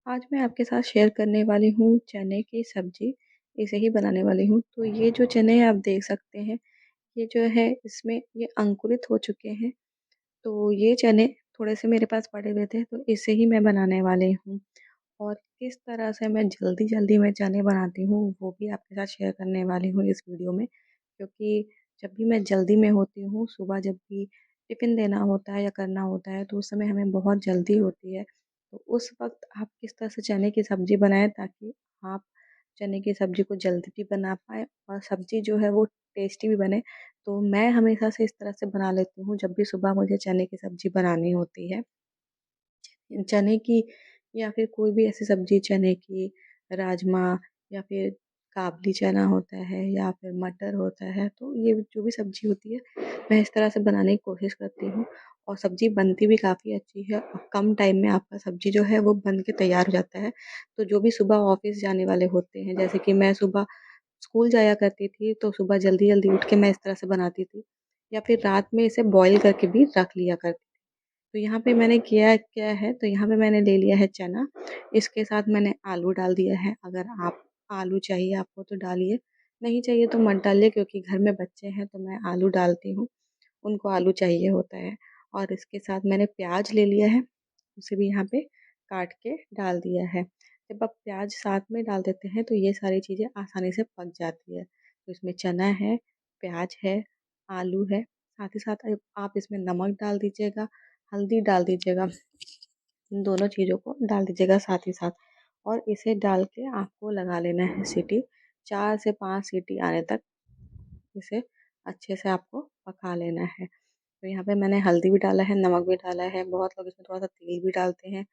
आज मैं आपके साथ शेयर करने वाली हूँ चने की सब्ज़ी, इसे ही बनाने वाली हूँ। तो ये जो चने आप देख सकते हैं, ये जो है इसमें ये अंकुरित हो चुके हैं। तो ये चने थोड़े-से मेरे पास पड़े हुए थे, तो इसे ही मैं बनाने वाली हूँ। और किस तरह से मैं जल्दी-जल्दी में चने बनाती हूँ, वो भी आपके साथ शेयर करने वाली हूँ इस वीडियो में। क्योंकि जब भी मैं जल्दी में होती हूँ, सुबह जब भी टिफ़िन देना होता है या करना होता है, तो उस समय हमें बहुत जल्दी होती है। तो उस वक़्त आप किस तरह से चने की सब्ज़ी बनाएँ ताकि आप चने की सब्ज़ी को जल्दी भी बना पाएँ और सब्ज़ी जो है वो टेस्टी भी बने। तो मैं हमेशा से इस तरह से बना लेती हूँ जब भी सुबह मुझे चने की सब्ज़ी बनानी होती है। चने की या फिर कोई भी ऐसी सब्ज़ी चने की, राजमा या फिर काबली चना होता है या फिर मटर होता है, तो ये जो भी सब्ज़ी होती है, मैं इस तरह से बनाने की कोशिश करती हूँ और सब्ज़ी बनती भी काफ़ी अच्छी है और कम टाइम में आपका सब्ज़ी जो है वो बन के तैयार हो जाता है। तो जो भी सुबह ऑफ़िस जाने वाले होते हैं, जैसे कि मैं सुबह स्कूल जाया करती थी, तो सुबह जल्दी-जल्दी उठ के मैं इस तरह से बनाती थी या फिर रात में इसे बॉयल करके भी रख लिया करती। तो यहाँ पे मैंने किया क्या है, तो यहाँ पे मैंने ले लिया है चना, इसके साथ मैंने आलू डाल दिया है। अगर आप आलू चाहिए आपको तो डालिए, नहीं चाहिए तो मत डालिए क्योंकि घर में बच्चे हैं तो मैं आलू डालती हूँ, उनको आलू चाहिए होता है। और इसके साथ मैंने प्याज ले लिया है, उसे भी यहाँ पे काट के डाल दिया है। जब आप प्याज साथ में डाल देते हैं तो ये सारी चीज़ें आसानी से पक जाती है। तो इसमें चना है, प्याज है, आलू है, साथ ही साथ आप इसमें नमक डाल दीजिएगा, हल्दी डाल दीजिएगा। इन दोनों चीज़ों को डाल दीजिएगा साथ ही साथ और इसे डाल के आपको लगा लेना है सीटी। 4 से 5 सीटी आने तक इसे अच्छे से आपको पका लेना है। तो यहाँ पे मैंने हल्दी भी डाला है, नमक भी डाला है, बहुत लोग इसमें थोड़ा-सा तेल भी डालते हैं।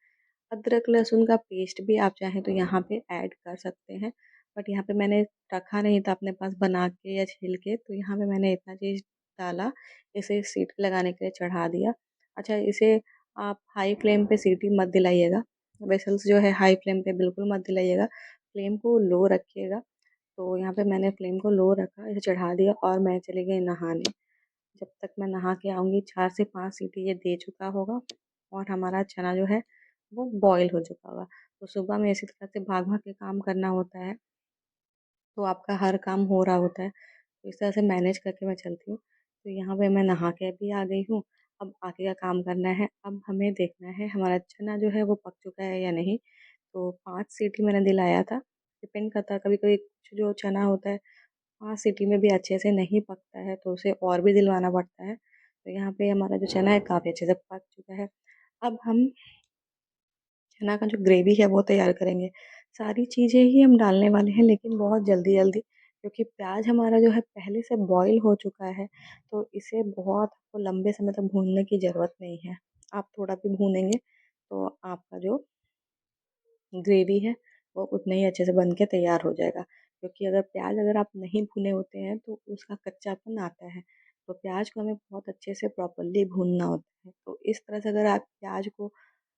अदरक लहसुन का पेस्ट भी आप चाहें तो यहाँ पे ऐड कर सकते हैं। बट यहाँ पे मैंने रखा नहीं था अपने पास बना के या छील के, तो यहाँ पे मैंने इतना चीज़ डाला, इसे सीटी लगाने के लिए चढ़ा दिया। अच्छा, इसे आप हाई फ्लेम पे सीटी मत दिलाइएगा, व्हिसल्स जो है हाई फ्लेम पे बिल्कुल मत दिलाइएगा, फ्लेम को लो रखिएगा। तो यहाँ पे मैंने फ्लेम को लो रखा, इसे चढ़ा दिया और मैं चली गई नहाने। जब तक मैं नहा के आऊँगी 4 से 5 सीटी ये दे चुका होगा और हमारा चना जो है वो बॉयल हो चुका होगा। तो सुबह में इसी तरह से भाग-भाग के काम करना होता है, तो आपका हर काम हो रहा होता है। तो इस तरह से मैनेज करके मैं चलती हूँ। तो यहाँ पे मैं नहा के भी आ गई हूँ, अब आगे का काम करना है। अब हमें देखना है हमारा चना जो है वो पक चुका है या नहीं। तो 5 सीटी मैंने दिलाया था, डिपेंड करता है कभी-कभी कुछ जो चना होता है 5 सीटी में भी अच्छे से नहीं पकता है, तो उसे और भी दिलवाना पड़ता है। तो यहाँ पे हमारा जो चना है काफ़ी अच्छे से पक चुका है। अब हम चना का जो ग्रेवी है वो तैयार करेंगे। सारी चीज़ें ही हम डालने वाले हैं लेकिन बहुत जल्दी-जल्दी, क्योंकि प्याज़ हमारा जो है पहले से बॉयल हो चुका है, तो इसे बहुत आपको लंबे समय तक भूनने की ज़रूरत नहीं है। आप थोड़ा भी भूनेंगे तो आपका जो ग्रेवी है वो उतना ही अच्छे से बन के तैयार हो जाएगा। क्योंकि अगर आप नहीं भुने होते हैं तो उसका कच्चापन आता है। तो प्याज़ को हमें बहुत अच्छे से प्रॉपर्ली भूनना होता है। तो इस तरह से अगर आप प्याज़ को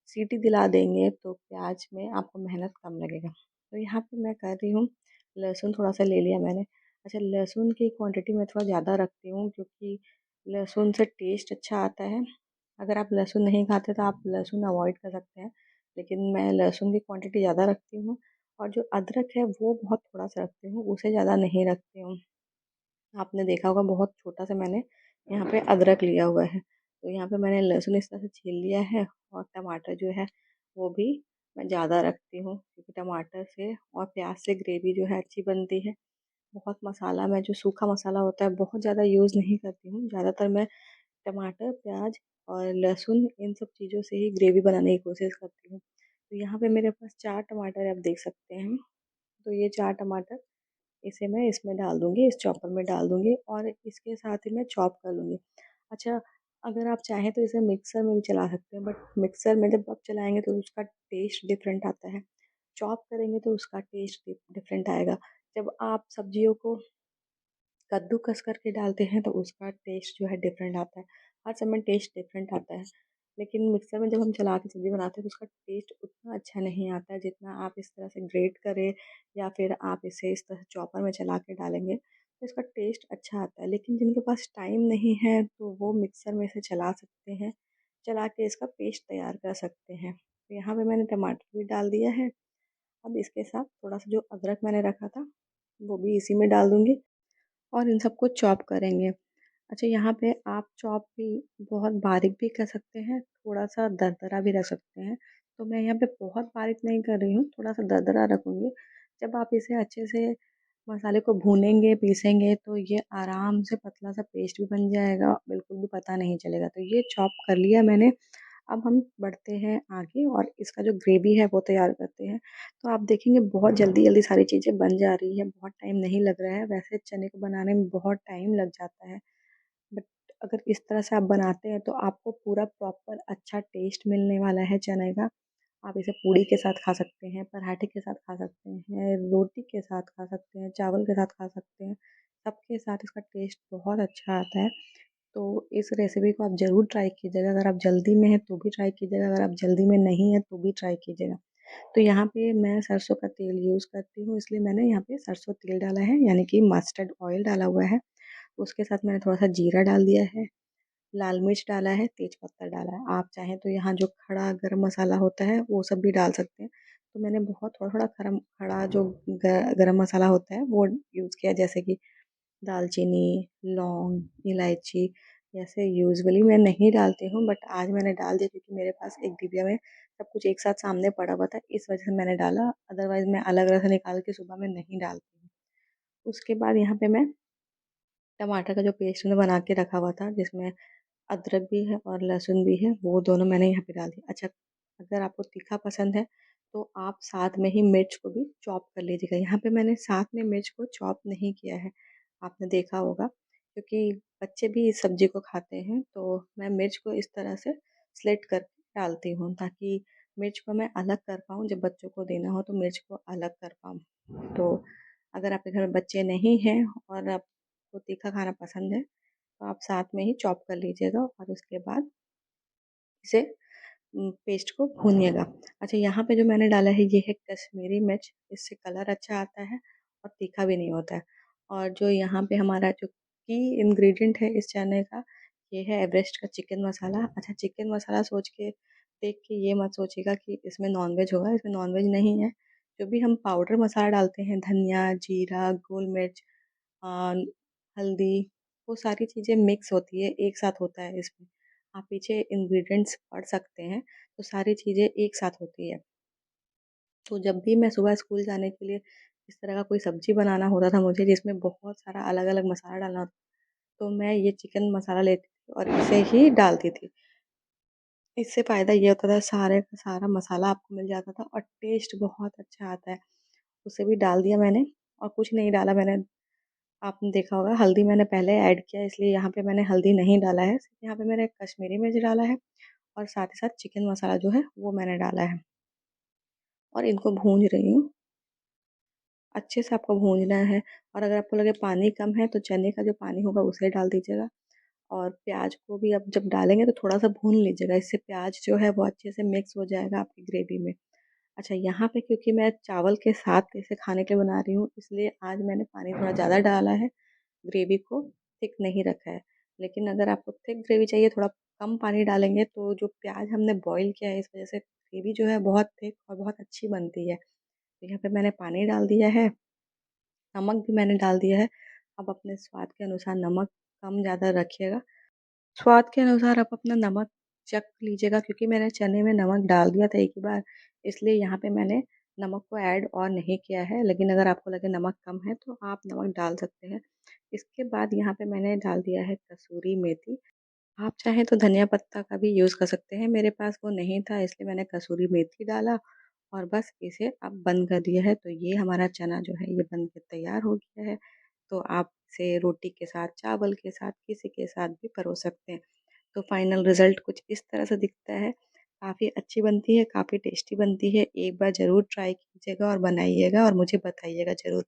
सीटी दिला देंगे तो प्याज़ में आपको मेहनत कम लगेगा। तो यहाँ पे मैं कर रही हूँ, लहसुन थोड़ा-सा ले लिया मैंने। अच्छा, लहसुन की क्वांटिटी मैं थोड़ा ज़्यादा रखती हूँ क्योंकि लहसुन से टेस्ट अच्छा आता है। अगर आप लहसुन नहीं खाते तो आप लहसुन अवॉइड कर सकते हैं। लेकिन मैं लहसुन की क्वांटिटी ज़्यादा रखती हूँ और जो अदरक है वो बहुत थोड़ा-सा रखती हूँ, उसे ज़्यादा नहीं रखती हूँ। आपने देखा होगा बहुत छोटा-सा मैंने यहाँ पे अदरक लिया हुआ है। तो यहाँ पे मैंने लहसुन इस तरह से छील लिया है और टमाटर जो है वो भी मैं ज़्यादा रखती हूँ क्योंकि टमाटर से और प्याज़ से ग्रेवी जो है अच्छी बनती है। बहुत मसाला मैं जो सूखा मसाला होता है बहुत ज़्यादा यूज़ नहीं करती हूँ। ज़्यादातर मैं टमाटर, प्याज़ और लहसुन इन सब चीज़ों से ही ग्रेवी बनाने की कोशिश करती हूँ। तो यहाँ पे मेरे पास 4 टमाटर आप देख सकते हैं। तो ये 4 टमाटर इसे मैं इसमें डाल दूँगी, इस चॉपर में डाल दूँगी और इसके साथ ही मैं चॉप कर लूँगी। अच्छा, अगर आप चाहें तो इसे मिक्सर में भी चला सकते हैं, बट मिक्सर में जब आप चलाएँगे तो उसका टेस्ट डिफरेंट आता है। चॉप करेंगे तो उसका टेस्ट डिफरेंट आएगा। जब आप सब्जियों को कद्दूकस करके डालते हैं तो उसका टेस्ट जो है डिफरेंट आता है। हर समय टेस्ट डिफरेंट आता है। लेकिन मिक्सर में जब हम चला के सब्ज़ी बनाते हैं तो उसका टेस्ट उतना अच्छा नहीं आता है जितना आप इस तरह से ग्रेट करें या फिर आप इसे इस तरह चॉपर में चला के डालेंगे तो इसका टेस्ट अच्छा आता है। लेकिन जिनके पास टाइम नहीं है तो वो मिक्सर में इसे चला सकते हैं, चला के इसका पेस्ट तैयार कर सकते हैं। तो यहाँ पे मैंने टमाटर भी डाल दिया है। अब इसके साथ थोड़ा-सा जो अदरक मैंने रखा था, वो भी इसी में डाल दूँगी और इन सबको चॉप करेंगे। अच्छा, यहाँ पे आप चॉप भी बहुत बारीक भी कर सकते हैं, थोड़ा-सा दरदरा भी रख सकते हैं। तो मैं यहाँ पे बहुत बारीक नहीं कर रही हूँ, थोड़ा-सा दरदरा रखूँगी। जब आप इसे अच्छे से मसाले को भूनेंगे, पीसेंगे तो ये आराम से पतला-सा पेस्ट भी बन जाएगा, बिल्कुल भी पता नहीं चलेगा। तो ये चॉप कर लिया मैंने। अब हम बढ़ते हैं आगे और इसका जो ग्रेवी है वो तैयार करते हैं। तो आप देखेंगे बहुत जल्दी-जल्दी सारी चीज़ें बन जा रही हैं, बहुत टाइम नहीं लग रहा है। वैसे चने को बनाने में बहुत टाइम लग जाता है। बट अगर इस तरह से आप बनाते हैं तो आपको पूरा प्रॉपर अच्छा टेस्ट मिलने वाला है चने का। आप इसे पूड़ी के साथ खा सकते हैं, पराठे के साथ खा सकते हैं, रोटी के साथ खा सकते हैं, चावल के साथ खा सकते हैं। सबके साथ इसका टेस्ट बहुत अच्छा आता है। तो इस रेसिपी को आप ज़रूर ट्राई कीजिएगा। अगर आप जल्दी में हैं तो भी ट्राई कीजिएगा, अगर आप जल्दी में नहीं हैं तो भी ट्राई कीजिएगा। तो यहाँ पे मैं सरसों का तेल यूज़ करती हूँ, इसलिए मैंने यहाँ पे सरसों तेल डाला है, यानी कि मस्टर्ड ऑयल डाला हुआ है। उसके साथ मैंने थोड़ा-सा जीरा डाल दिया है, लाल मिर्च डाला है, तेजपत्ता डाला है। आप चाहें तो यहाँ जो खड़ा गरम मसाला होता है, वो सब भी डाल सकते हैं। तो मैंने बहुत थोड़ा-थोड़ा खड़ा जो गरम मसाला होता है, वो यूज़ किया, जैसे कि दालचीनी, लौंग, इलायची। ऐसे यूजुअली मैं नहीं डालती हूँ, बट आज मैंने डाल दिया क्योंकि मेरे पास एक डिबिया में सब कुछ एक साथ सामने पड़ा हुआ था, इस वजह से मैंने डाला, अदरवाइज़ मैं अलग-अलग से निकाल के सुबह में नहीं डालती हूँ। उसके बाद यहाँ पे मैं टमाटर का जो पेस्ट मैंने बना के रखा हुआ था, जिसमें अदरक भी है और लहसुन भी है, वो दोनों मैंने यहाँ पे डाल दिया। अच्छा, अगर आपको तीखा पसंद है तो आप साथ में ही मिर्च को भी चॉप कर लीजिएगा। यहाँ पे मैंने साथ में मिर्च को चॉप नहीं किया है, आपने देखा होगा, क्योंकि बच्चे भी इस सब्जी को खाते हैं, तो मैं मिर्च को इस तरह से स्लिट करके डालती हूँ ताकि मिर्च को मैं अलग कर पाऊँ, जब बच्चों को देना हो तो मिर्च को अलग कर पाऊँ। तो अगर आपके घर में बच्चे नहीं हैं और आपको तीखा खाना पसंद है तो आप साथ में ही चॉप कर लीजिएगा और उसके बाद इसे पेस्ट को भूनिएगा। अच्छा, यहाँ पे जो मैंने डाला है ये है कश्मीरी मिर्च, इससे कलर अच्छा आता है और तीखा भी नहीं होता है। और जो यहाँ पे हमारा जो की इंग्रेडिएंट है इस चने का, ये है एवरेस्ट का चिकन मसाला। अच्छा, चिकन मसाला सोच के देख के ये मत सोचिएगा कि इसमें नॉन-वेज होगा, इसमें नॉन-वेज नहीं है। जो भी हम पाउडर मसाला डालते हैं, धनिया, जीरा, गोल मिर्च, अ, हल्दी, वो सारी चीज़ें मिक्स होती है, एक साथ होता है इसमें। आप पीछे इंग्रीडिएंट्स पढ़ सकते हैं, तो सारी चीज़ें एक साथ होती है। तो जब भी मैं सुबह स्कूल जाने के लिए इस तरह का कोई सब्ज़ी बनाना होता था मुझे, जिसमें बहुत सारा अलग-अलग मसाला डालना होता, तो मैं ये चिकन मसाला लेती थी और इसे ही डालती थी। इससे फ़ायदा ये होता था, सारे का सारा मसाला आपको मिल जाता था और टेस्ट बहुत अच्छा आता है। उसे भी डाल दिया मैंने और कुछ नहीं डाला मैंने। आपने देखा होगा, हल्दी मैंने पहले ऐड किया, इसलिए यहाँ पे मैंने हल्दी नहीं डाला है। सिर्फ़ यहाँ पे मैंने कश्मीरी मिर्च डाला है और साथ ही साथ चिकन मसाला जो है वो मैंने डाला है और इनको भून रही हूँ। अच्छे से आपको भूनना है और अगर आपको लगे पानी कम है तो चने का जो पानी होगा उसे डाल दीजिएगा और प्याज को भी आप जब डालेंगे तो थोड़ा-सा भून लीजिएगा, इससे प्याज जो है वो अच्छे से मिक्स हो जाएगा आपकी ग्रेवी में। अच्छा, यहाँ पे क्योंकि मैं चावल के साथ इसे खाने के लिए बना रही हूँ, इसलिए आज मैंने पानी थोड़ा ज़्यादा डाला है, ग्रेवी को थिक नहीं रखा है। लेकिन अगर आपको थिक ग्रेवी चाहिए, थोड़ा कम पानी डालेंगे, तो जो प्याज़ हमने बॉयल किया है इस वज़ह से ग्रेवी जो है बहुत थिक और बहुत अच्छी बनती है। तो यहाँ पे मैंने पानी डाल दिया है, नमक भी मैंने डाल दिया है। अब अपने स्वाद के अनुसार नमक कम ज़्यादा रखिएगा। स्वाद के अनुसार आप अपना नमक चख लीजिएगा, क्योंकि मैंने चने में नमक डाल दिया था एक ही बार, इसलिए यहाँ पे मैंने नमक को ऐड और नहीं किया है। लेकिन अगर आपको लगे नमक कम है तो आप नमक डाल सकते हैं। इसके बाद यहाँ पे मैंने डाल दिया है कसूरी मेथी। आप चाहें तो धनिया पत्ता का भी यूज़ कर सकते हैं, मेरे पास वो नहीं था इसलिए मैंने कसूरी मेथी डाला और बस इसे अब बंद कर दिया है। तो ये हमारा चना जो है ये बन के तैयार हो गया है। तो आप इसे रोटी के साथ, चावल के साथ, किसी के साथ भी परोस सकते हैं। तो फाइनल रिज़ल्ट कुछ इस तरह से दिखता है। काफ़ी अच्छी बनती है, काफ़ी टेस्टी बनती है। एक बार ज़रूर ट्राई कीजिएगा और बनाइएगा और मुझे बताइएगा ज़रूर।